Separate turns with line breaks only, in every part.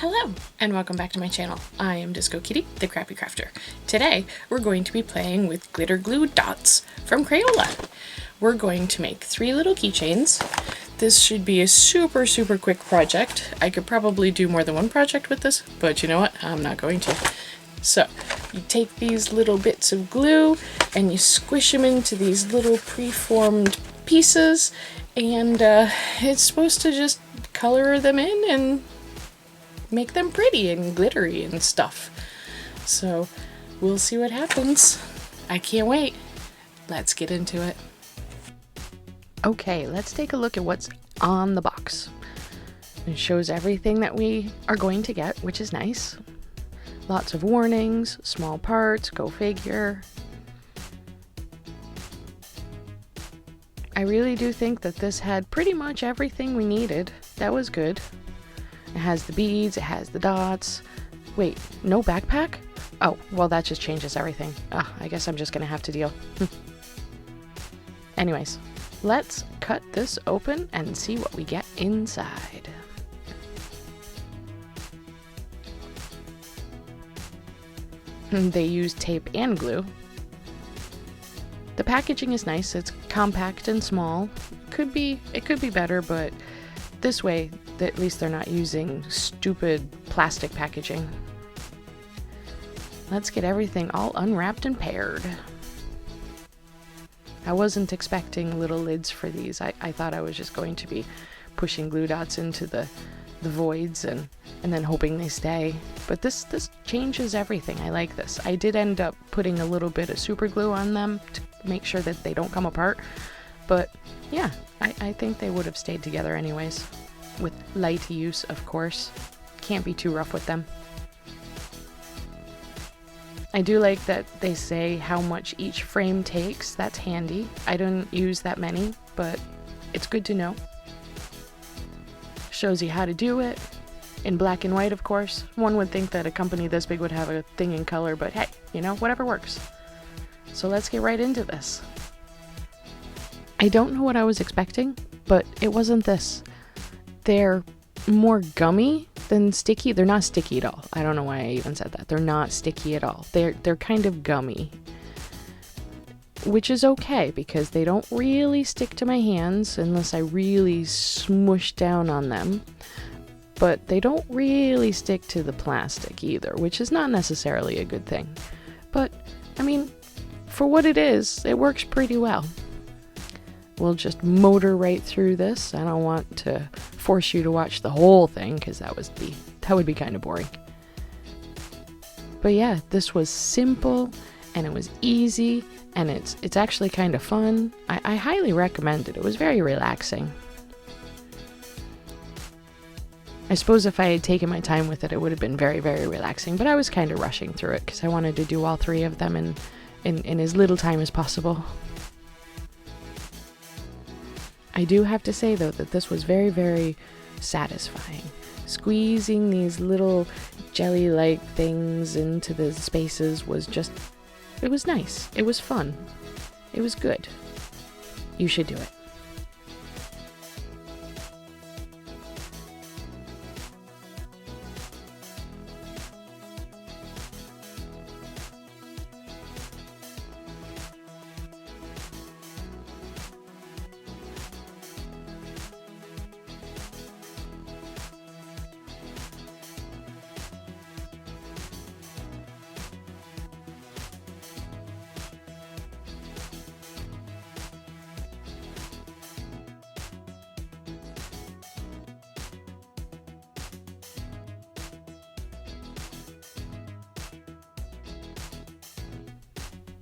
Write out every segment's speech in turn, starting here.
Hello, and welcome back to my channel. I am Disco Kitty, the Crappy Crafter. Today, we're going to be playing with glitter glue dots from Crayola. We're going to make 3 little keychains. This should be a super quick project. I could probably do more than one project with this, but you know what? I'm not going to. So, you take these little bits of glue and you squish them into these little preformed pieces, and it's supposed to just color them in and make them pretty and glittery and stuff. So we'll see what happens. I can't wait. Let's get into it. Okay, let's take a look at what's on the box. It shows everything that we are going to get, which is nice. Lots of warnings, small parts, go figure. I really do think that this had pretty much everything we needed. That was good. It has the beads, it has the dots. Wait, no backpack? Oh, well that just changes everything. I guess I'm just gonna have to deal. Anyways, let's cut this open and see what we get inside. They use tape and glue. The packaging is nice, it's compact and small. It could be better, but this way, at least they're not using stupid plastic packaging. Let's get everything all unwrapped and paired. I wasn't expecting little lids for these. I thought I was just going to be pushing glue dots into the voids and then hoping they stay. But this changes everything. I like this. I did end up putting a little bit of super glue on them to make sure that they don't come apart. But yeah, I think they would have stayed together anyways. With light use, of course. Can't be too rough with them. I do like that they say how much each frame takes. That's handy. I don't use that many, but it's good to know. Shows you how to do it. In black and white, of course. One would think that a company this big would have a thing in color, but hey, you know, whatever works. So let's get right into this. I don't know what I was expecting, but it wasn't this. They're more gummy than sticky. They're not sticky at all. I don't know why I even said that. They're not sticky at all. They're kind of gummy. Which is okay because they don't really stick to my hands unless I really smush down on them. But they don't really stick to the plastic either, which is not necessarily a good thing. But, I mean, for what it is, it works pretty well. We'll just motor right through this. I don't want to force you to watch the whole thing because that would be kind of boring. But yeah, this was simple and it was easy and it's actually kind of fun. I highly recommend it. It was very relaxing. I suppose if I had taken my time with it, it would have been very relaxing, but I was kind of rushing through it because I wanted to do all 3 of them in as little time as possible. I do have to say, though, that this was very satisfying. Squeezing these little jelly-like things into the spaces was just... it was nice. It was fun. It was good. You should do it.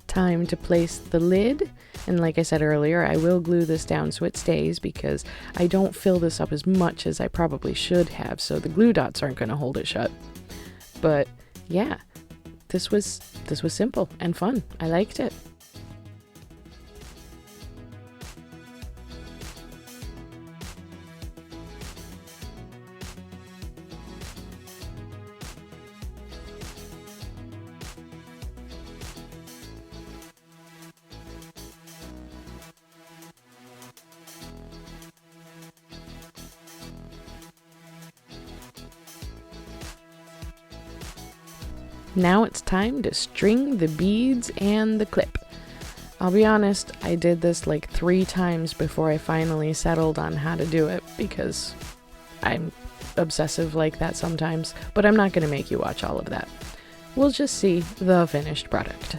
Time to place the lid, and like I said earlier, I will glue this down so it stays because I don't fill this up as much as I probably should have, so the glue dots aren't going to hold it shut. But yeah, this was simple and fun. I liked it. Now it's time to string the beads and the clip. I'll be honest, I did this like 3 times before I finally settled on how to do it because I'm obsessive like that sometimes, but I'm not going to make you watch all of that. We'll just see the finished product.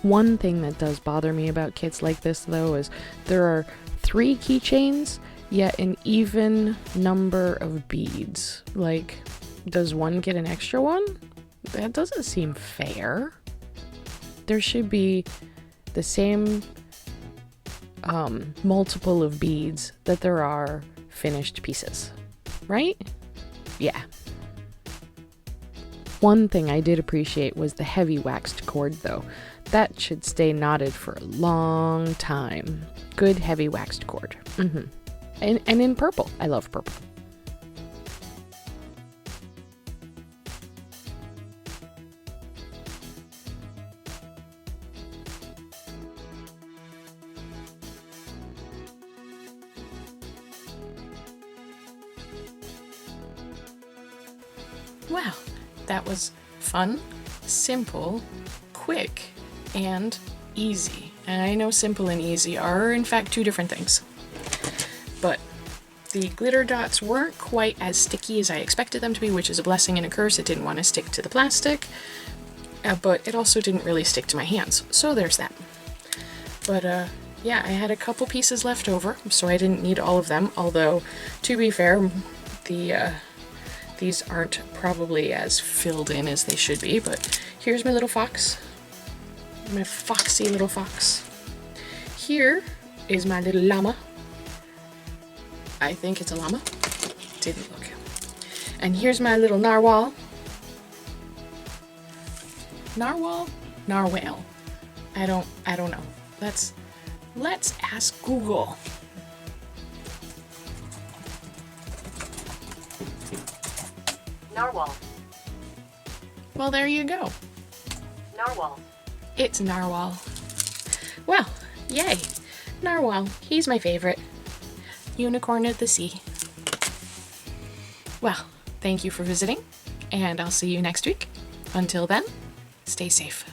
One thing that does bother me about kits like this though is there are 3 keychains, yet an even number of beads. Like, does one get an extra one? That doesn't seem fair. There should be the same multiple of beads that there are finished pieces, right? Yeah. One thing I did appreciate was the heavy waxed cord though. That should stay knotted for a long time. Good heavy waxed cord. And in purple. I love purple. Wow, that was fun, simple, quick, and easy. And I know simple and easy are in fact 2 different things. But the glitter dots weren't quite as sticky as I expected them to be, which is a blessing and a curse. It didn't want to stick to the plastic, but it also didn't really stick to my hands. So there's that. But yeah, I had a couple pieces left over, so I didn't need all of them. Although, to be fair, these aren't probably as filled in as they should be. But here's my little fox. My foxy little fox. Here is my little llama. I think it's a llama. Didn't look. And here's my little narwhal. Narwhal? Narwhale. I don't know. Let's ask Google.
Narwhal.
Well, there you go.
Narwhal.
It's narwhal. Well, yay. Narwhal. He's my favorite. Unicorn of the sea. Well, thank you for visiting, and I'll see you next week. Until then, stay safe.